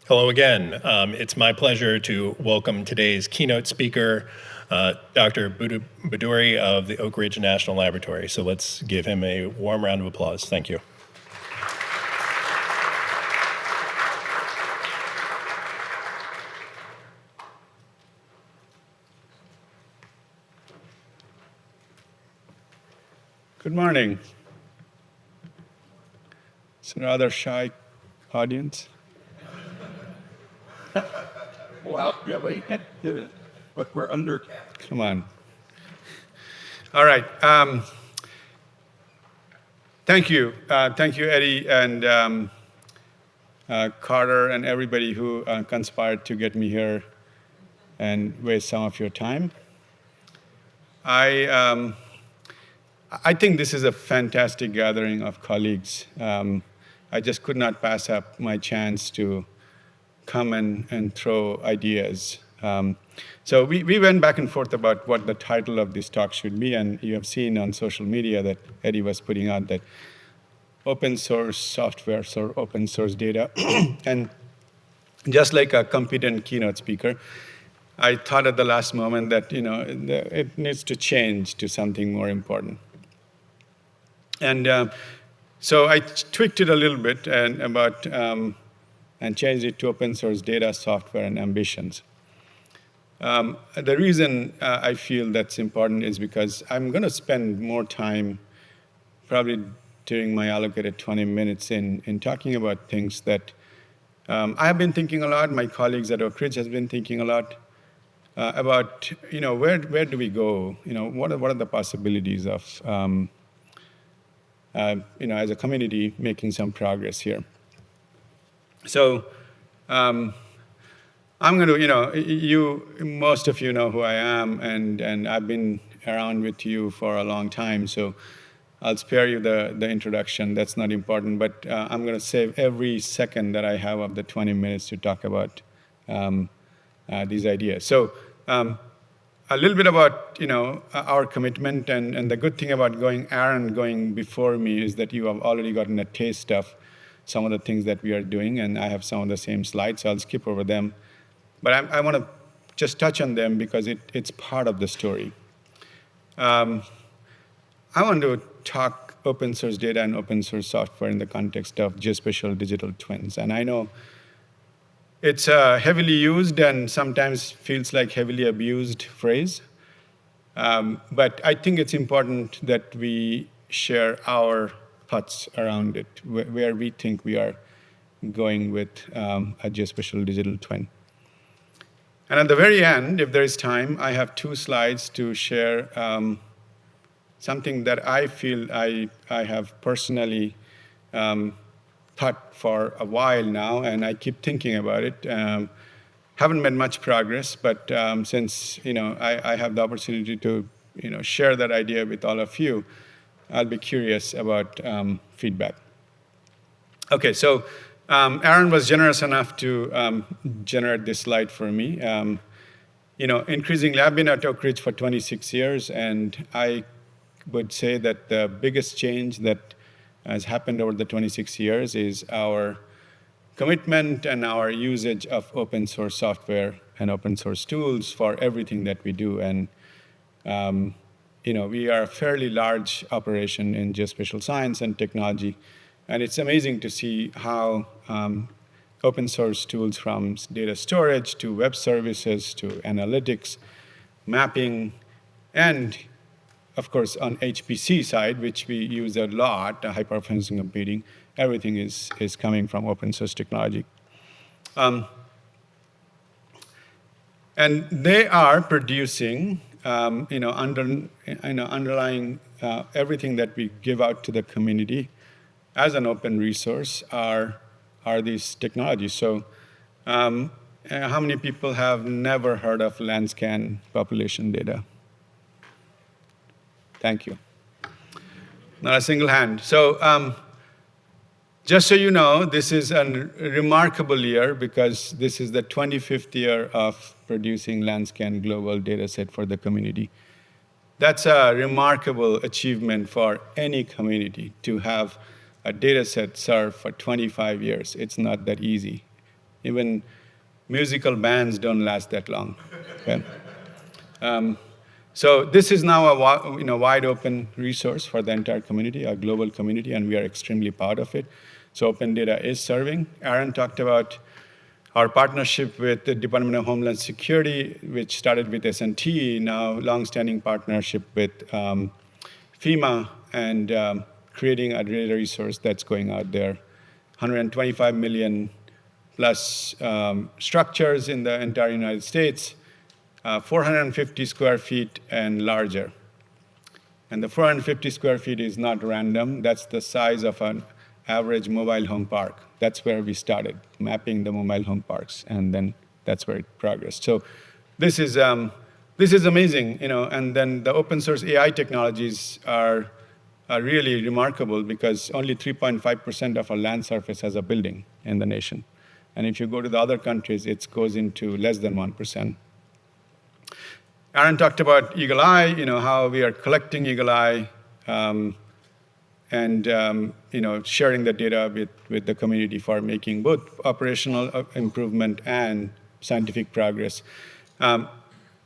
Hello again. It's my pleasure to welcome today's keynote speaker, Dr. Bhaduri of the Oak Ridge National Laboratory. So let's give him a warm round of applause. Thank you. Good morning. It's a rather shy audience. Well, really, but we're under. Come on. All right. Thank you. Thank you, Eddie and Carter and everybody who conspired to get me here and waste some of your time. I think this is a fantastic gathering of colleagues. I just could not pass up my chance to come and throw ideas. So we went back and forth about what the title of this talk should be, and you have seen on social media that Eddie was putting out that open source software, so open source data. And just like a competent keynote speaker, I thought at the last moment that it needs to change to something more important. And so I tweaked it a little bit and changed it to open source data, software, and ambitions. The reason I feel that's important is because I'm going to spend more time, probably during my allocated 20 minutes, in talking about things that I have been thinking a lot. My colleagues at Oak Ridge has been thinking a lot about where do we go? What are the possibilities of as a community making some progress here. So I'm going to, most of you know who I am, and I've been around with you for a long time, so I'll spare you the introduction. That's not important, but I'm going to save every second that I have of the 20 minutes to talk about these ideas. So a little bit about our commitment, and the good thing about Aaron going before me is that you have already gotten a taste of some of the things that we are doing, and I have some of the same slides, so I'll skip over them. But I want to just touch on them because it's part of the story. I want to talk open source data and open source software in the context of geospatial digital twins, and I know it's a heavily used and sometimes feels like heavily abused phrase. But I think it's important that we share our thoughts around it, where we think we are going with a geospatial digital twin. And at the very end, if there is time, I have 2 slides to share something that I feel I have personally thought for a while now, and I keep thinking about it. Haven't made much progress, but since I have the opportunity to share that idea with all of you, I'll be curious about feedback. Okay, so Aaron was generous enough to generate this slide for me. Increasingly, I've been at Oak Ridge for 26 years, and I would say that the biggest change that has happened over the 26 years is our commitment and our usage of open source software and open source tools for everything that we do. And we are a fairly large operation in geospatial science and technology, and it's amazing to see how open source tools, from data storage to web services to analytics, mapping, and of course, on HPC side, which we use a lot, high-performance computing, everything is coming from open source technology. And they are producing, underlying everything that we give out to the community as an open resource are these technologies. So how many people have never heard of Landscan population data? Thank you. Not a single hand. So just so you know, this is a remarkable year because this is the 25th year of producing Landscan global data set for the community. That's a remarkable achievement for any community to have a data set served for 25 years. It's not that easy. Even musical bands don't last that long. Okay? So this is now a wide open resource for the entire community, a global community, and we are extremely proud of it. So open data is serving. Aaron talked about our partnership with the Department of Homeland Security, which started with S&T, now longstanding partnership with FEMA, and creating a data resource that's going out there. 125 million plus structures in the entire United States, 450 square feet and larger. And the 450 square feet is not random. That's the size of an average mobile home park. That's where we started, mapping the mobile home parks, and then that's where it progressed. So this is amazing, and then the open source AI technologies are really remarkable because only 3.5% of our land surface has a building in the nation. And if you go to the other countries, it goes into less than 1%. Aaron talked about Eagle Eye, how we are collecting Eagle Eye and sharing the data with the community for making both operational improvement and scientific progress. I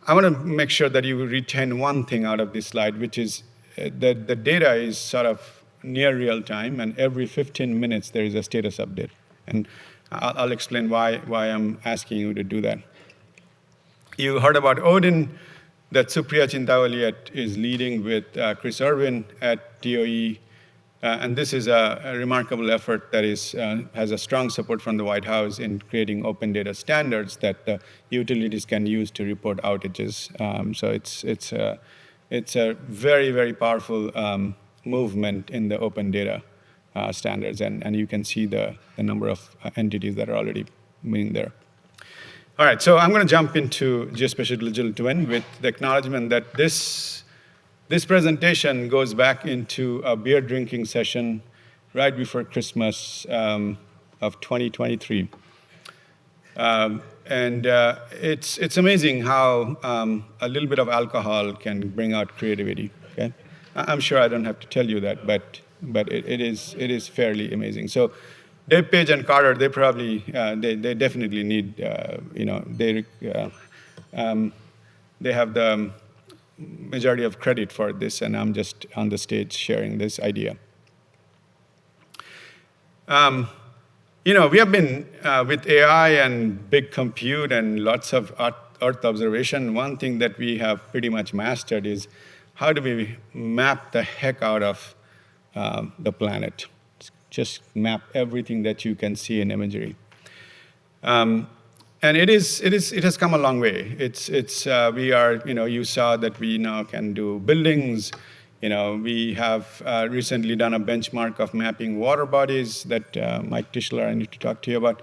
want to make sure that you retain one thing out of this slide, which is that the data is sort of near real time, and every 15 minutes there is a status update. And I'll explain why I'm asking you to do that. You heard about Odin, that Supriya Chintawali is leading with Chris Irwin at DOE. And this is a remarkable effort that has a strong support from the White House in creating open data standards that the utilities can use to report outages. So it's a very, very powerful movement in the open data standards, and you can see the number of entities that are already being there. All right, so I'm going to jump into Geospatial Digital Twin with the acknowledgement that this presentation goes back into a beer drinking session right before Christmas of 2023. It's amazing how a little bit of alcohol can bring out creativity. Okay? I'm sure I don't have to tell you that, but it is fairly amazing. So Dave, Page, and Carter, they probably they definitely need they have the majority of credit for this, and I'm just on the stage sharing this idea. We have been with AI and big compute and lots of Earth observation. One thing that we have pretty much mastered is how do we map the heck out of the planet? Just map everything that you can see in imagery. And it has come a long way. We are, you saw that we now can do buildings. We have recently done a benchmark of mapping water bodies that Mike Tischler I need to talk to you about.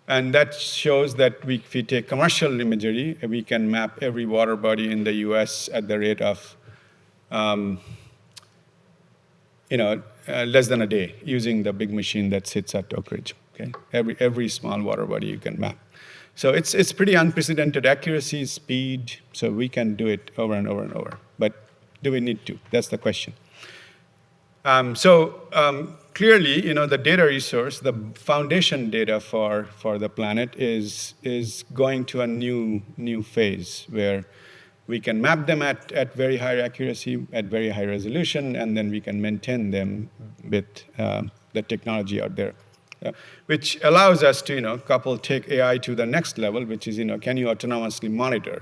And that shows that if we take commercial imagery, we can map every water body in the US at the rate of less than a day using the big machine that sits at Oak Ridge. Okay? Every small water body you can map. So it's pretty unprecedented accuracy, speed, so we can do it over and over and over. But do we need to? That's the question. Clearly, the data resource, the foundation data for the planet is going to a new phase where we can map them at very high accuracy, at very high resolution, and then we can maintain them with the technology out there, which allows us to, take AI to the next level, which is, can you autonomously monitor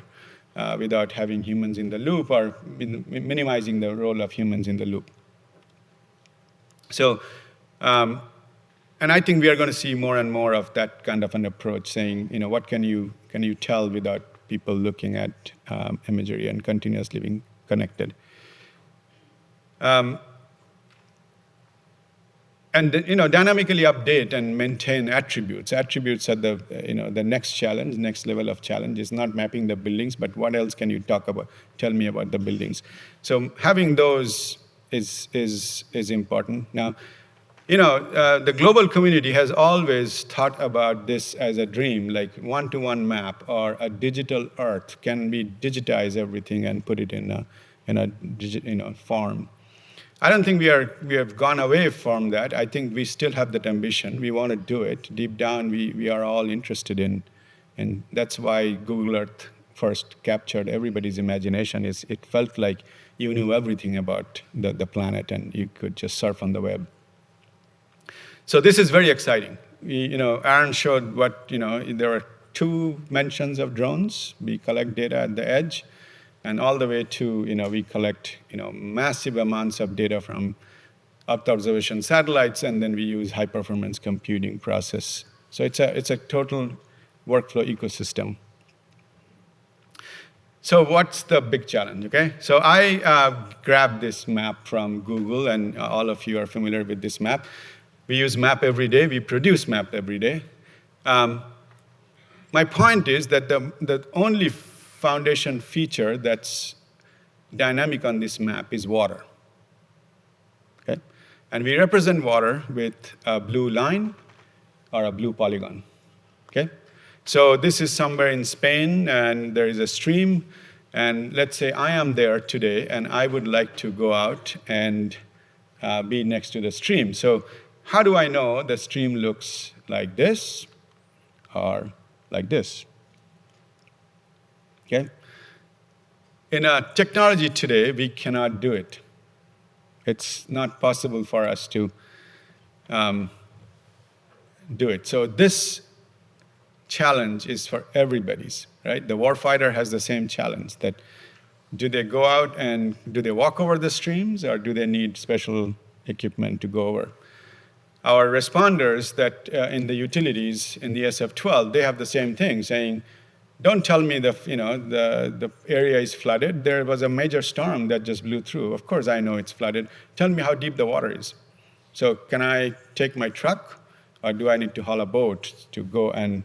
without having humans in the loop or minimizing the role of humans in the loop. So, and I think we are going to see more and more of that kind of an approach, saying, what can you tell without people looking at imagery and continuously being connected. And dynamically update and maintain attributes. Attributes are the next challenge, next level of challenge is not mapping the buildings, but what else can you tell me about the buildings? So having those is important. Now, the global community has always thought about this as a dream, like one-to-one map or a digital Earth. Can we digitize everything and put it in a form? I don't think we have gone away from that. I think we still have that ambition. We want to do it. Deep down, we are all interested in, and that's why Google Earth first captured everybody's imagination. Is it felt like you knew everything about the planet and you could just surf on the web. So this is very exciting. Aaron showed there are 2 mentions of drones. We collect data at the edge, and all the way to, we collect, massive amounts of data from Earth observation satellites, and then we use high-performance computing process. So it's a total workflow ecosystem. So what's the big challenge, okay? So I grabbed this map from Google, and all of you are familiar with this map. We use map every day. We produce map every day. My point is that the only foundation feature that's dynamic on this map is water, okay? And we represent water with a blue line or a blue polygon, okay? So this is somewhere in Spain, and there is a stream, and let's say I am there today, and I would like to go out and be next to the stream. So how do I know the stream looks like this or like this? Okay? In technology today, we cannot do it. It's not possible for us to do it. So this challenge is for everybody's, right? The warfighter has the same challenge, that do they go out and do they walk over the streams, or do they need special equipment to go over? Our responders that in the utilities, in the SF-12, they have the same thing, saying, don't tell me the area is flooded. There was a major storm that just blew through. Of course I know it's flooded. Tell me how deep the water is. So can I take my truck, or do I need to haul a boat to go and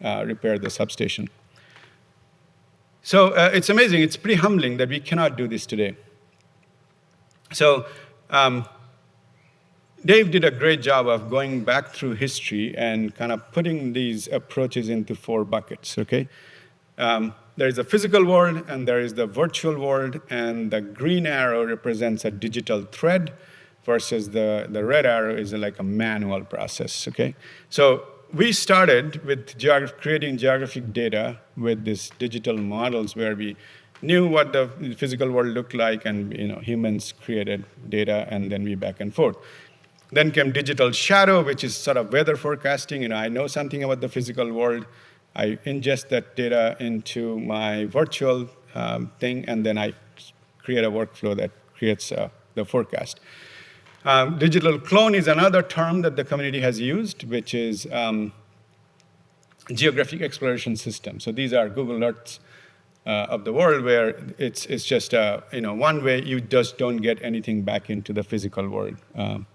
repair the substation? So it's amazing. It's pretty humbling that we cannot do this today. So Dave did a great job of going back through history and kind of putting these approaches into 4 buckets, okay? There is a physical world, and there is the virtual world, and the green arrow represents a digital thread versus the red arrow is like a manual process, okay? So we started with creating geographic data with these digital models where we knew what the physical world looked like, and humans created data, and then we back and forth. Then came digital shadow, which is sort of weather forecasting. I know something about the physical world. I ingest that data into my virtual thing, and then I create a workflow that creates the forecast. Digital clone is another term that the community has used, which is geographic exploration system. So these are Google Earths of the world, where it's just one way. You just don't get anything back into the physical world.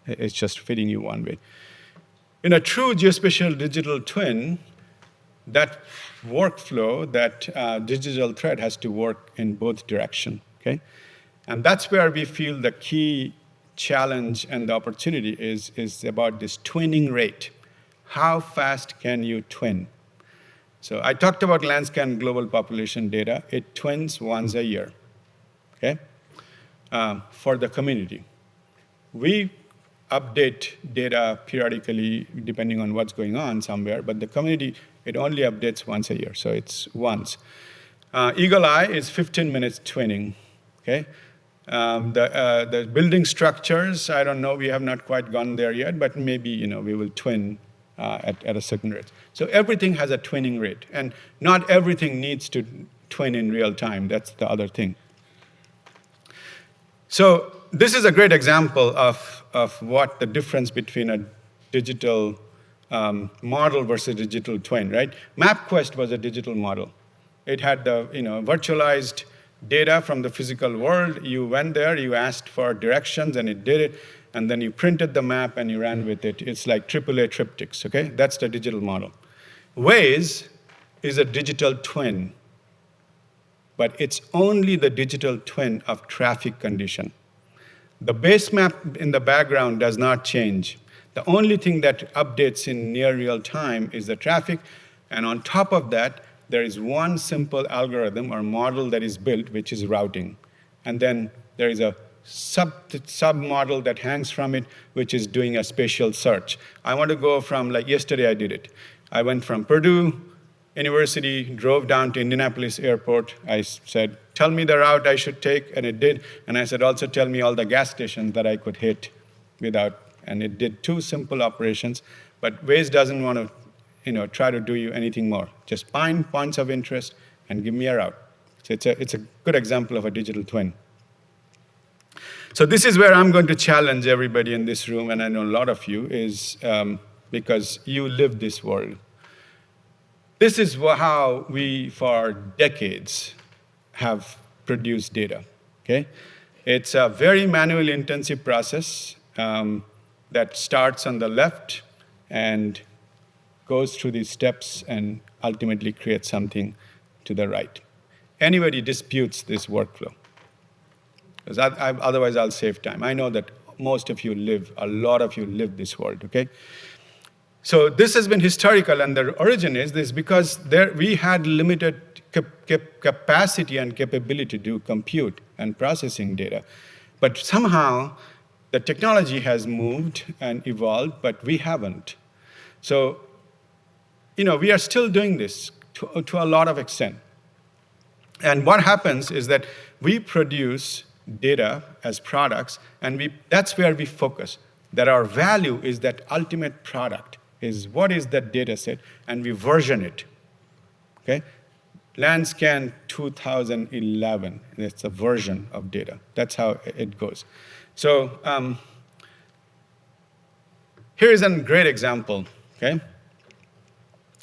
It's just fitting you one way. In a true geospatial digital twin, that workflow, that digital thread has to work in both directions, okay? And that's where we feel the key challenge and the opportunity is about this twinning rate. How fast can you twin? So I talked about Landscan global population data. It twins once a year, okay, for the community. We update data periodically depending on what's going on somewhere, but the community, it only updates once a year, so it's once. Eagle Eye is 15 minutes twinning, okay? The building structures, I don't know, we have not quite gone there yet, but maybe we will twin at a certain rate. So everything has a twinning rate, and not everything needs to twin in real time. That's the other thing. So this is a great example of what the difference between a digital model versus digital twin, right? MapQuest was a digital model. It had the virtualized data from the physical world. You went there, you asked for directions, and it did it. And then you printed the map and you ran with it. It's like AAA triptychs, okay? That's the digital model. Waze is a digital twin, but it's only the digital twin of traffic condition. The base map in the background does not change. The only thing that updates in near real time is the traffic, and on top of that, there is one simple algorithm or model that is built, which is routing. And then there is a sub-model that hangs from it, which is doing a spatial search. I want to go from, like yesterday I did it. I went from Purdue University, drove down to Indianapolis Airport. I said, tell me the route I should take, and it did. And I said, also tell me all the gas stations that I could hit without, and it did 2 simple operations. But Waze doesn't want to try to do you anything more. Just find points of interest and give me a route. So it's a good example of a digital twin. So this is where I'm going to challenge everybody in this room, and I know a lot of you, is because you live this world. This is how we, for decades, have produced data, okay? It's a very manually intensive process that starts on the left and goes through these steps and ultimately creates something to the right. Anybody disputes this workflow? Because otherwise I'll save time. I know that most of you a lot of you live this world, okay? So this has been historical, and the origin is this because we had limited capacity and capability to do compute and processing data. But somehow the technology has moved and evolved, but we haven't. So, we are still doing this to a lot of extent. And what happens is that we produce data as products, and that's where we focus. That our value is that ultimate product, is what is that data set, and we version it, okay? Landscan 2011, it's a version of data. That's how it goes. So here's a great example, okay?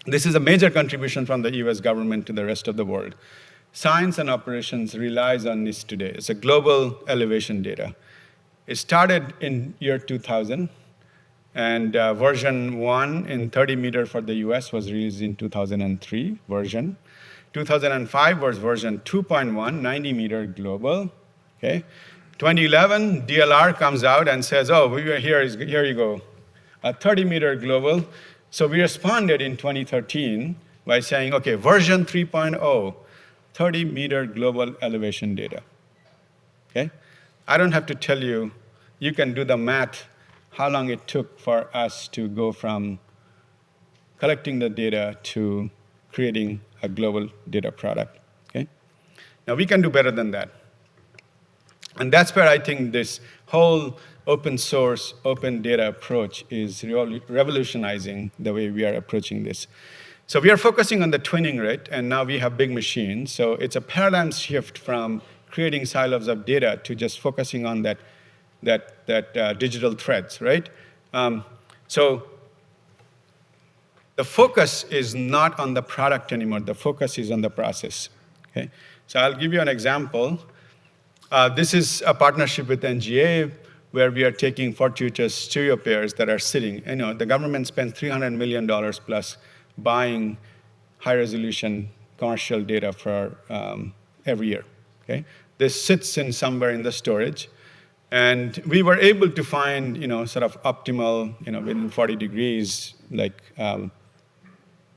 This is a major contribution from the US government to the rest of the world. Science and operations relies on this today. It's a global elevation data. It started in year 2000, and version 1 in 30 meter for the US was released in 2003 version. 2005 was version 2.1, 90 meter global, okay? 2011, DLR comes out and says, oh, here you go, a 30 meter global. So we responded in 2013 by saying, okay, version 3.0, 30 meter global elevation data, okay? I don't have to tell you, you can do the math, how long it took for us to go from collecting the data to creating a global data product, okay? Now we can do better than that. And that's where I think this whole open source, open data approach is revolutionizing the way we are approaching this. So we are focusing on the twinning rate, and now we have big machines. So it's a paradigm shift from creating silos of data to just focusing on that digital threads, right? So the focus is not on the product anymore. The focus is on the process, okay? So I'll give you an example. This is a partnership with NGA where we are taking fortuitous stereo pairs that are sitting. The government spends $300 million plus buying high-resolution commercial data for every year, okay? This sits in somewhere in the storage. And we were able to find, sort of optimal, within 40 degrees, like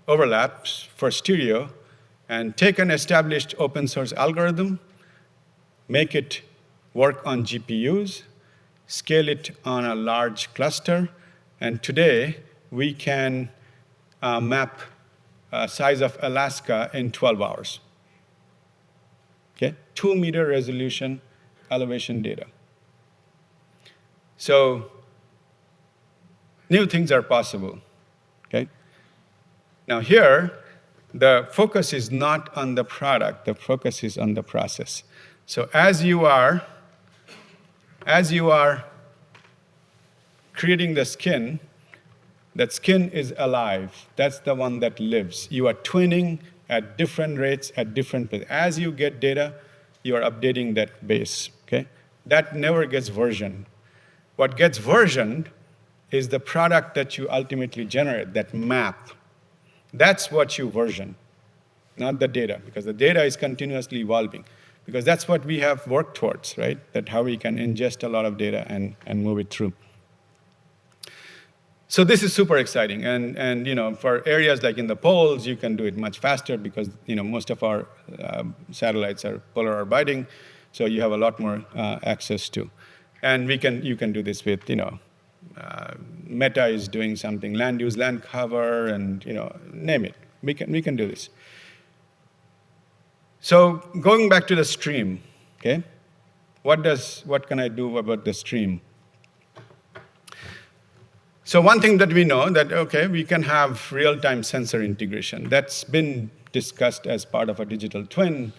overlaps for stereo, and take an established open source algorithm, make it work on GPUs, scale it on a large cluster, and today we can map size of Alaska in 12 hours. Okay, 2 meter resolution elevation data. So new things are possible, okay? Now here, the focus is not on the product, the focus is on the process. So as you are creating the skin, that skin is alive. That's the one that lives. You are twinning at different rates, at different places. As you get data, you are updating that base, okay? That never gets versioned. What gets versioned is the product that you ultimately generate, that map. That's what you version, not the data, because the data is continuously evolving. Because that's what we have worked towards, right? That how we can ingest a lot of data and move it through. So this is super exciting. And for areas like in the poles, you can do it much faster because most of our satellites are polar orbiting. So you have a lot more access to. And you can do this with, Meta is doing something, land use, land cover, and name it. We can do this. So going back to the stream, okay? What can I do about the stream? So one thing that we know that, okay, we can have real-time sensor integration. That's been discussed as part of a digital twin,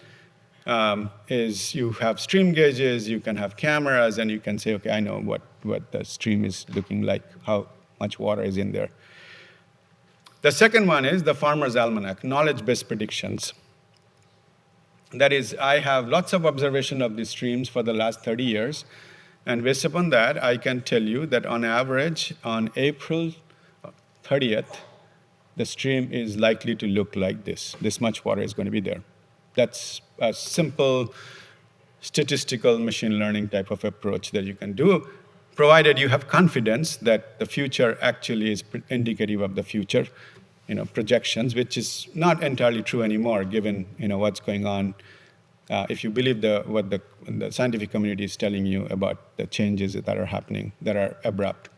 is you have stream gauges, you can have cameras, and you can say, okay, I know what the stream is looking like, how much water is in there. The second one is the farmer's almanac, knowledge-based predictions. That is, I have lots of observation of these streams for the last 30 years, and based upon that, I can tell you that on average, on April 30th, the stream is likely to look like this. This much water is going to be there. That's a simple statistical machine learning type of approach that you can do, provided you have confidence that the future actually is indicative of the future, projections, which is not entirely true anymore, given what's going on. If you believe what the scientific community is telling you about the changes that are happening, that are abrupt.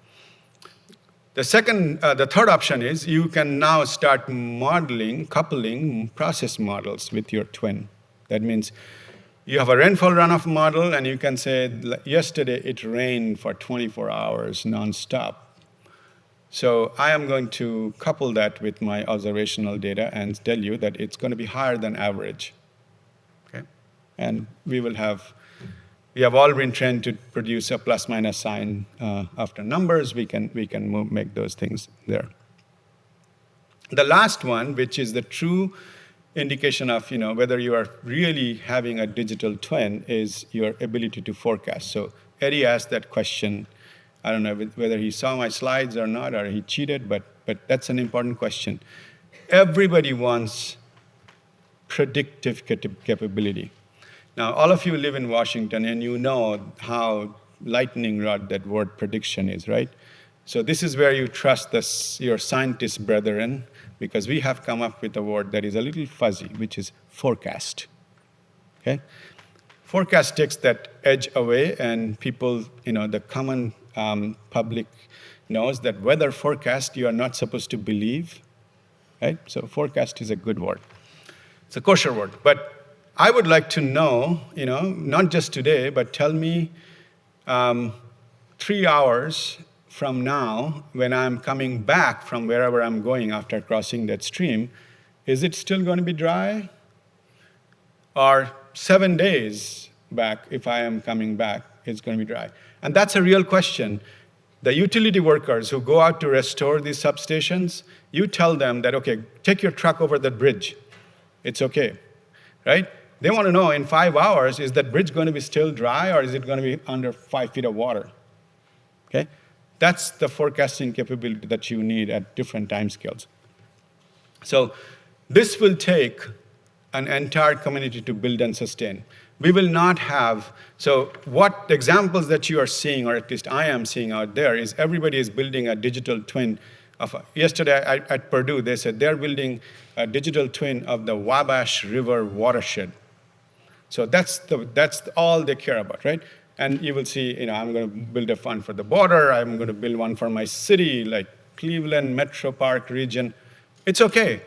The third option is you can now start coupling process models with your twin. That means you have a rainfall runoff model, and you can say, yesterday it rained for 24 hours nonstop. So I am going to couple that with my observational data and tell you that it's going to be higher than average. Okay? And we have all been trained to produce a plus minus sign after numbers. We can make those things there. The last one, which is the true indication of whether you are really having a digital twin, is your ability to forecast. So Eddie asked that question. I don't know whether he saw my slides or not, or he cheated, but that's an important question. Everybody wants predictive capability. Now, all of you live in Washington, and you know how lightning rod that word prediction is, right? So this is where you trust your scientist brethren, because we have come up with a word that is a little fuzzy, which is forecast. Okay? Forecast takes that edge away, and people, the common public knows that weather forecast you are not supposed to believe, right? So forecast is a good word. It's a kosher word. But I would like to know, not just today, but tell me 3 hours from now, when I'm coming back from wherever I'm going after crossing that stream, is it still going to be dry? Or 7 days back, if I am coming back, it's going to be dry. And that's a real question. The utility workers who go out to restore these substations, you tell them that, okay, take your truck over that bridge. It's okay, right? They want to know in 5 hours, is that bridge going to be still dry, or is it going to be under 5 feet of water? Okay? That's the forecasting capability that you need at different time scales. So this will take an entire community to build and sustain. We will not have, so what examples that you are seeing, or at least I am seeing out there, is everybody is building a digital twin of, yesterday at Purdue, they said they're building a digital twin of the Wabash River watershed. So that's all they care about, right? And you will see, I'm going to build a fund for the border, I'm going to build one for my city, like Cleveland, Metro Park region. It's okay.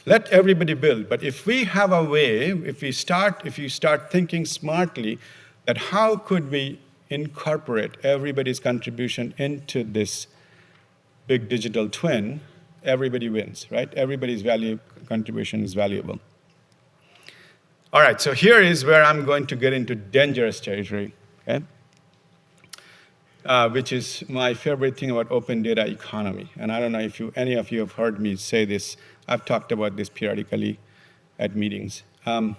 Let everybody build. But if we have a way, if you start thinking smartly, that how could we incorporate everybody's contribution into this big digital twin, everybody wins, right? Everybody's contribution is valuable. All right, so here is where I'm going to get into dangerous territory, okay? Which is my favorite thing about open data economy. And I don't know if any of you have heard me say this. I've talked about this periodically at meetings. 2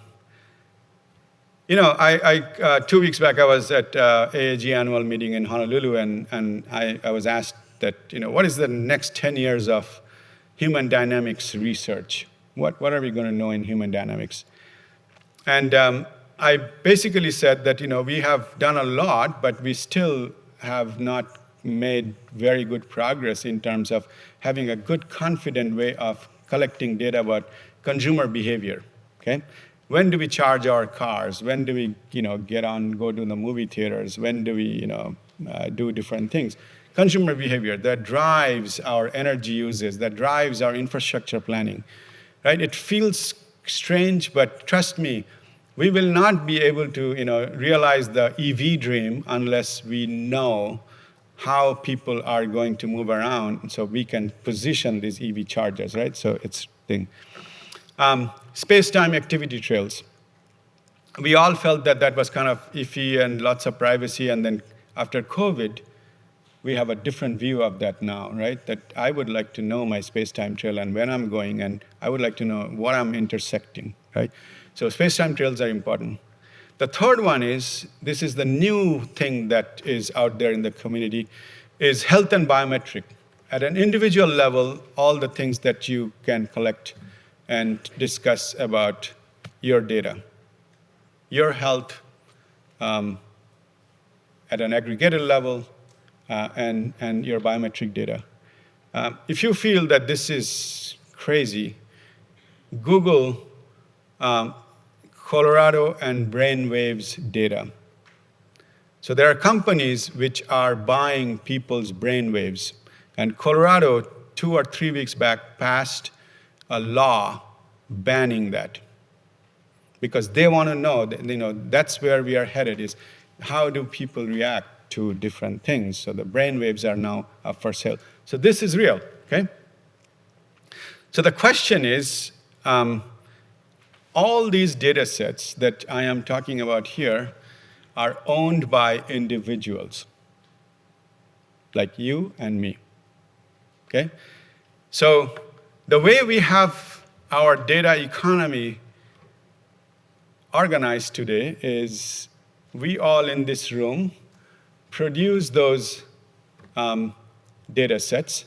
weeks back, I was at AAG annual meeting in Honolulu, and I was asked that, what is the next 10 years of human dynamics research? What are we going to know in human dynamics? And I basically said that, we have done a lot, but we still have not made very good progress in terms of having a good, confident way of collecting data about consumer behavior, okay? When do we charge our cars? When do we, go to the movie theaters? When do we, do different things? Consumer behavior that drives our energy uses, that drives our infrastructure planning, right? It feels strange, but trust me, we will not be able to, realize the EV dream unless we know how people are going to move around, so we can position these EV chargers, right? So it's thing. Space-time activity trails. We all felt that was kind of iffy and lots of privacy, and then after COVID, we have a different view of that now, right? That I would like to know my space-time trail and when I'm going, and I would like to know what I'm intersecting, right? So space-time trails are important. The third one is, this is the new thing that is out there in the community, is health and biometric. At an individual level, all the things that you can collect and discuss about your data, your health at an aggregated level, and your biometric data. If you feel that this is crazy, Google Colorado and brainwaves data. So there are companies which are buying people's brainwaves. And Colorado, 2 or 3 weeks back, passed a law banning that. Because they want to know, that's where we are headed, is how do people react to different things. So the brainwaves are now up for sale. So this is real, okay? So the question is, all these data sets that I am talking about here are owned by individuals, like you and me, okay? So the way we have our data economy organized today is we all in this room produce those data sets,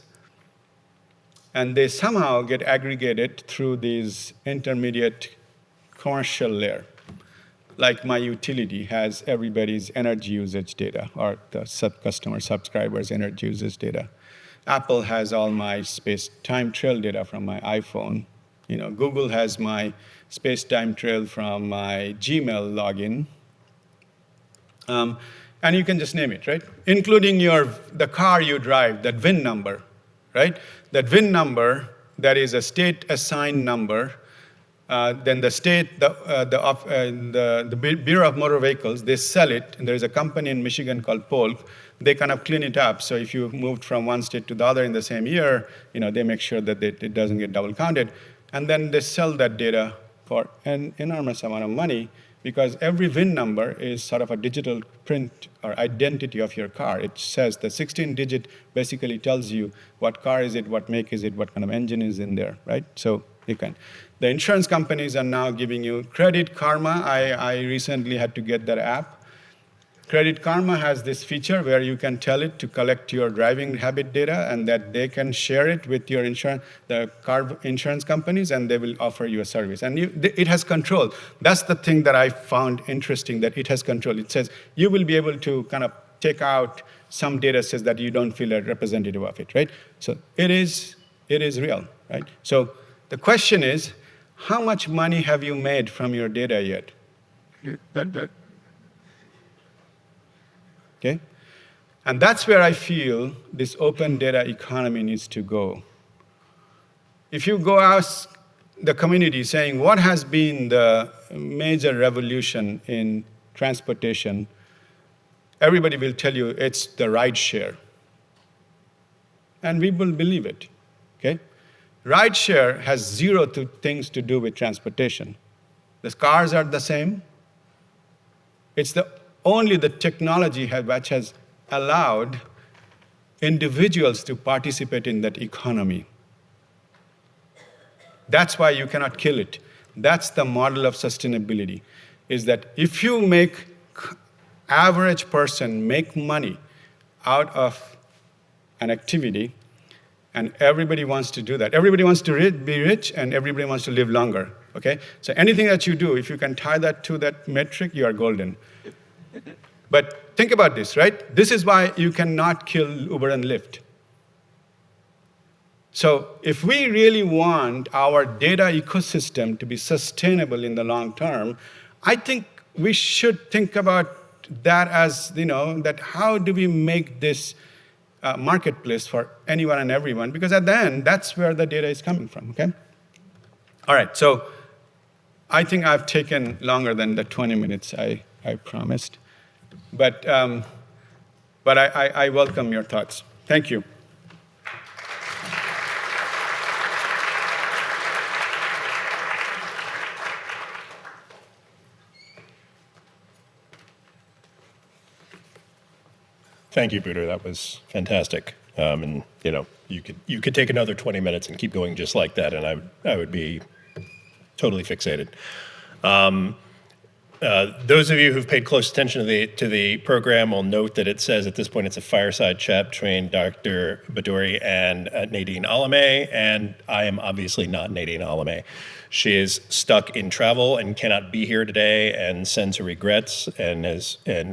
and they somehow get aggregated through these intermediate commercial layer. Like my utility has everybody's energy usage data, or the customer subscribers' energy usage data. Apple has all my space-time trail data from my iPhone. Google has my space-time trail from my Gmail login. And you can just name it, right? Including the car you drive, that VIN number, right? That VIN number, that is a state-assigned number. Then the state, the Bureau of Motor Vehicles, they sell it. And there's a company in Michigan called Polk. They kind of clean it up. So if you moved from one state to the other in the same year, they make sure that it doesn't get double counted. And then they sell that data for an enormous amount of money, because every VIN number is sort of a digital print or identity of your car. It says the 16-digit basically tells you what car is it, what make is it, what kind of engine is in there, right? So you can. The insurance companies are now giving you Credit Karma. I recently had to get that app. Credit Karma has this feature where you can tell it to collect your driving habit data, and that they can share it with the car insurance companies, and they will offer you a service. And it has control. That's the thing that I found interesting, that it has control. It says you will be able to kind of take out some data sets that you don't feel are representative of it, right? So it is real, right? So the question is, how much money have you made from your data yet? Okay? And that's where I feel this open data economy needs to go. If you go ask the community saying, what has been the major revolution in transportation, everybody will tell you it's the ride share. And we will believe it, okay? Ride share has zero things to do with transportation. The cars are the same. It's only the technology which has allowed individuals to participate in that economy. That's why you cannot kill it. That's the model of sustainability, is that if you make average person make money out of an activity, and everybody wants to do that. Everybody wants to be rich, and everybody wants to live longer, okay? So anything that you do, if you can tie that to that metric, you are golden. But think about this, right? This is why you cannot kill Uber and Lyft. So if we really want our data ecosystem to be sustainable in the long term, I think we should think about that as, that how do we make this marketplace for anyone and everyone? Because at the end, that's where the data is coming from, okay? All right, so I think I've taken longer than the 20 minutes I promised. But I welcome your thoughts. Thank you. Thank you, Budhu. That was fantastic. And you could take another 20 minutes and keep going just like that, and I would be totally fixated. Those of you who've paid close attention to the program will note that it says at this point it's a fireside chat between Dr. Bhaduri and Nadine Alameh, and I am obviously not Nadine Alameh. She is stuck in travel and cannot be here today, and sends her regrets and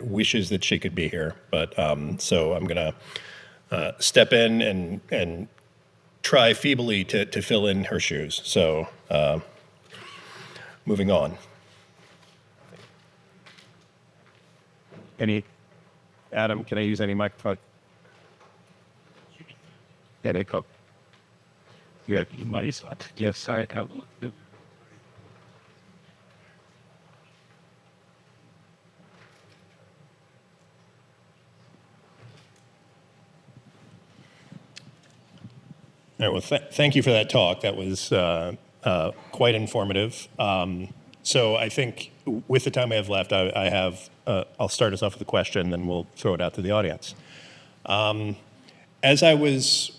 wishes that she could be here. But so I'm gonna step in and try feebly to fill in her shoes. So moving on. Adam, can I use any microphone? Yeah, they go. You got my spot. Yes, I have. All right, well, thank you for that talk. That was quite informative. So I think with the time we have left, I'll start us off with a question, then we'll throw it out to the audience. As I was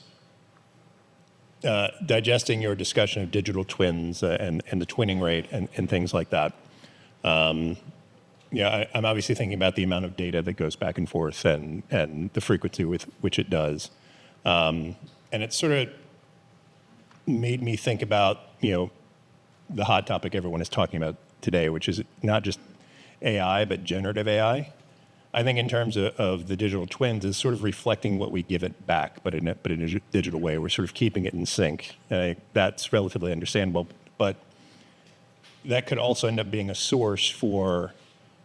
digesting your discussion of digital twins and the twinning rate and things like that, I'm obviously thinking about the amount of data that goes back and forth and the frequency with which it does. And it sort of made me think about, the hot topic everyone is talking about today, which is not just AI, but generative AI. I think in terms of the digital twins is sort of reflecting what we give it back, but in a digital way. We're sort of keeping it in sync. That's relatively understandable, but that could also end up being a source for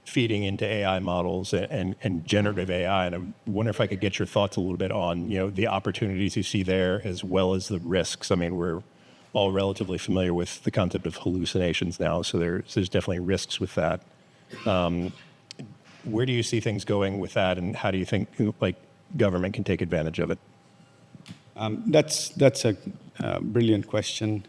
feeding into AI models and generative AI. And I wonder if I could get your thoughts a little bit on, the opportunities you see there as well as the risks. I mean, we're all relatively familiar with the concept of hallucinations now, so there's definitely risks with that. Where do you see things going with that, and how do you think government can take advantage of it? That's a brilliant question.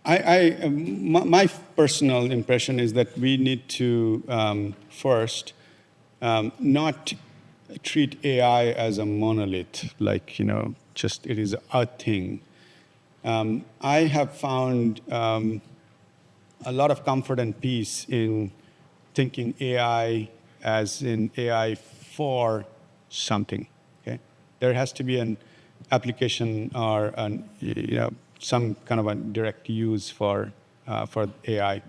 My personal impression is that we need to first not treat AI as a monolith, just it is a thing. I have found a lot of comfort and peace in thinking AI as in AI for something. Okay, there has to be an application or some kind of a direct use for AI.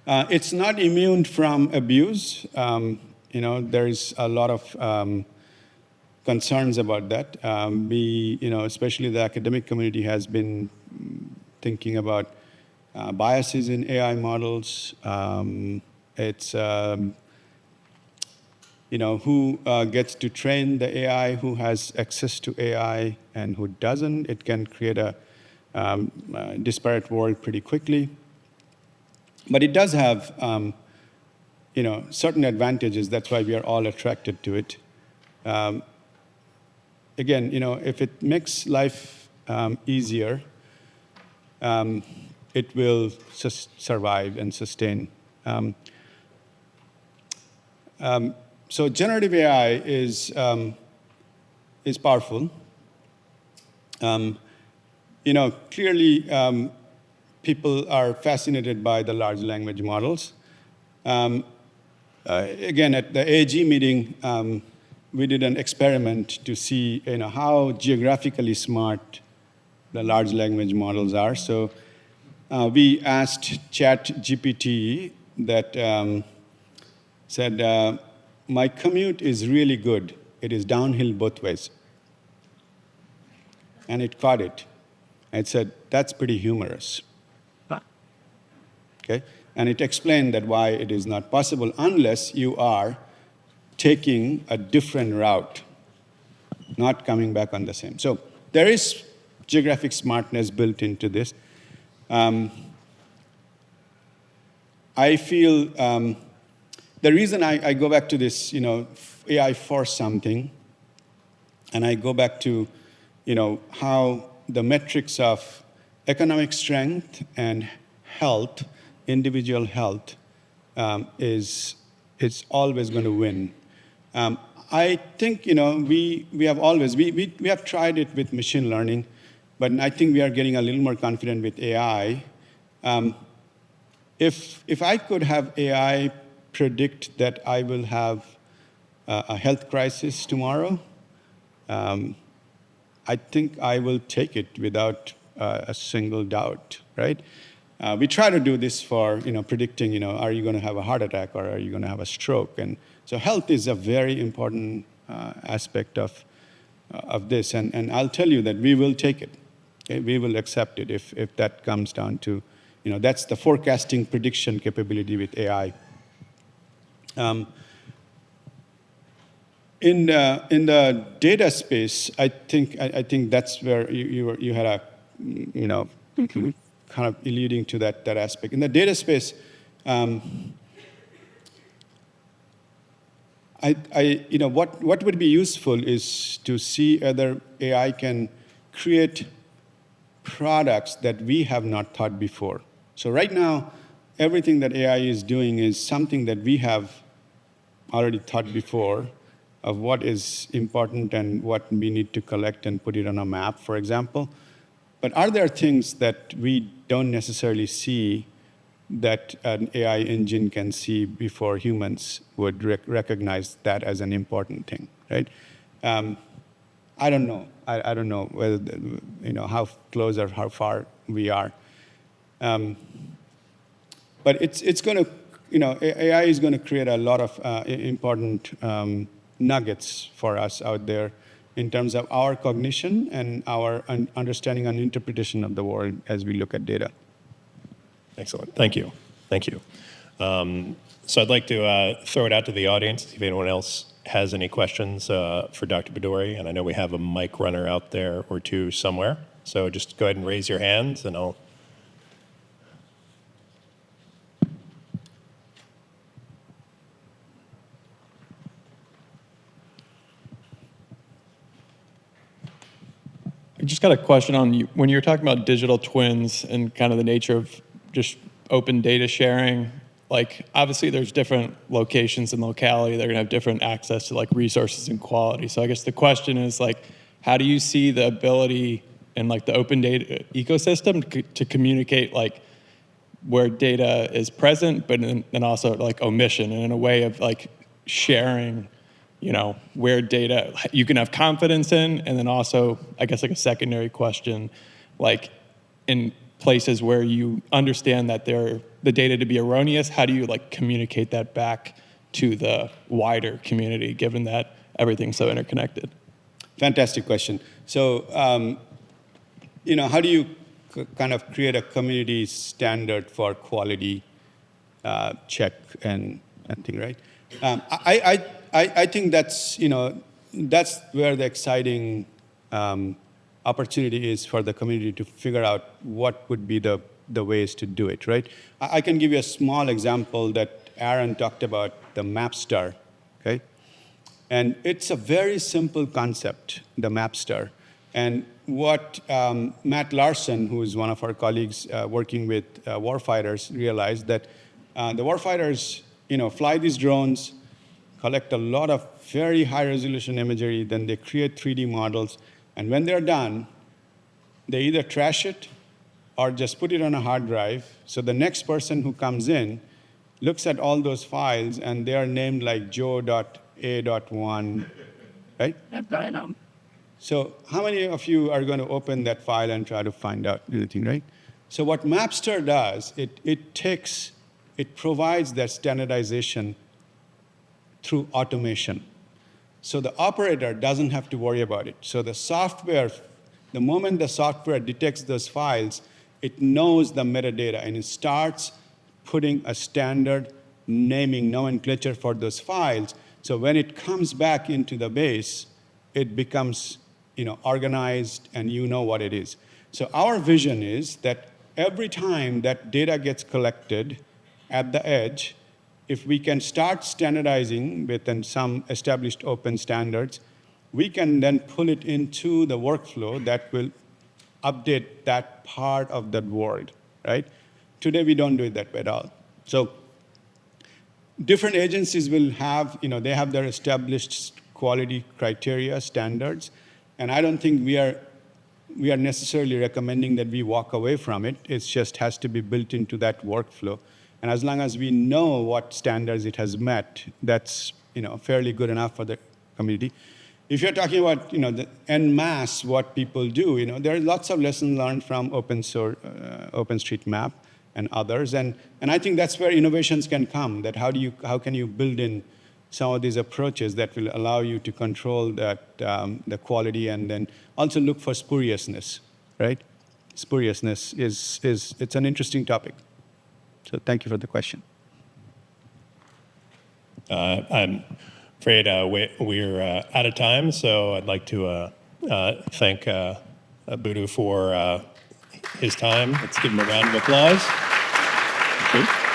It's not immune from abuse. There is a lot of concerns about that. Especially the academic community has been thinking about biases in AI models. It's who gets to train the AI, who has access to AI, and who doesn't. It can create a disparate world pretty quickly. But it does have certain advantages. That's why we are all attracted to it. Again, if it makes life easier, it will survive and sustain. So generative AI is powerful. Clearly, people are fascinated by the large language models. Again, at the AG meeting, we did an experiment to see how geographically smart the large language models are. So we asked ChatGPT that said, my commute is really good. it is downhill both ways. And it caught it. And it said, that's pretty humorous. Okay? And it explained that why it is not possible unless you are taking a different route, not coming back on the same. So there is geographic smartness built into this. I feel the reason I go back to this, AI for something, and I go back to, how the metrics of economic strength and health, individual health, is always going to win. I think we have always we have tried it with machine learning, but I think we are getting a little more confident with AI. If I could have AI predict that I will have a health crisis tomorrow, I think I will take it without a single doubt, right? We try to do this for predicting, are you going to have a heart attack or are you going to have a stroke? And so health is a very important aspect of this, and I'll tell you that we will take it. Okay? We will accept it if that comes down to, that's the forecasting prediction capability with AI. In the data space, I think that's where you had a kind of alluding to that aspect. In the data space, what would be useful is to see whether AI can create products that we have not thought before. So right now, everything that AI is doing is something that we have already thought before of what is important and what we need to collect and put it on a map, for example. But are there things that we don't necessarily see that an AI engine can see before humans would recognize that as an important thing, right? I don't know. I don't know whether how close or how far we are. But it's going to, AI is going to create a lot of important nuggets for us out there in terms of our cognition and our understanding and interpretation of the world as we look at data. Excellent. Thank you. Thank you. So I'd like to throw it out to the audience, see if anyone else has any questions for Dr. Bhaduri. And I know we have a mic runner out there or two somewhere. So just go ahead and raise your hands and I'll... I just got a question on you. When you're talking about digital twins and kind of the nature of just open data sharing, like obviously there's different locations and locality. They're gonna have different access to like resources and quality. So I guess the question is like, how do you see the ability in like the open data ecosystem to communicate like where data is present, but then also like omission and in a way of like sharing where data you can have confidence in, and then also, I guess, like a secondary question, like in places where you understand that the data to be erroneous, how do you like communicate that back to the wider community, given that everything's so interconnected? Fantastic question. So, how do you kind of create a community standard for quality check and thing, right? I think that's where the exciting opportunity is for the community to figure out what would be the ways to do it, right? I can give you a small example that Aaron talked about, the MapStar, okay? And it's a very simple concept, the MapStar. And what Matt Larson, who is one of our colleagues working with warfighters, realized that the warfighters, fly these drones, collect a lot of very high-resolution imagery, then they create 3D models, and when they're done, they either trash it or just put it on a hard drive, so the next person who comes in looks at all those files, and they are named like Joe.A.1, right? So how many of you are going to open that file and try to find out anything, right? So what MapStar does, it provides that standardization through automation. So the operator doesn't have to worry about it. So the software, the moment the software detects those files, it knows the metadata and it starts putting a standard naming nomenclature for those files. So when it comes back into the base, it becomes organized and you know what it is. So our vision is that every time that data gets collected at the edge, if we can start standardizing within some established open standards, we can then pull it into the workflow that will update that part of that world, right? Today, we don't do it that way at all. So different agencies will have, they have their established quality criteria, standards, and I don't think we are necessarily recommending that we walk away from it. It just has to be built into that workflow. And as long as we know what standards it has met, that's fairly good enough for the community. If you're talking about the en masse, what people do, there are lots of lessons learned from OpenStreetMap and others, and I think that's where innovations can come. That how can you build in some of these approaches that will allow you to control that the quality and then also look for spuriousness, right? Spuriousness it's an interesting topic. So thank you for the question. I'm afraid we're out of time, so I'd like to thank Budhu for his time. Let's give him a round of applause. Thank you.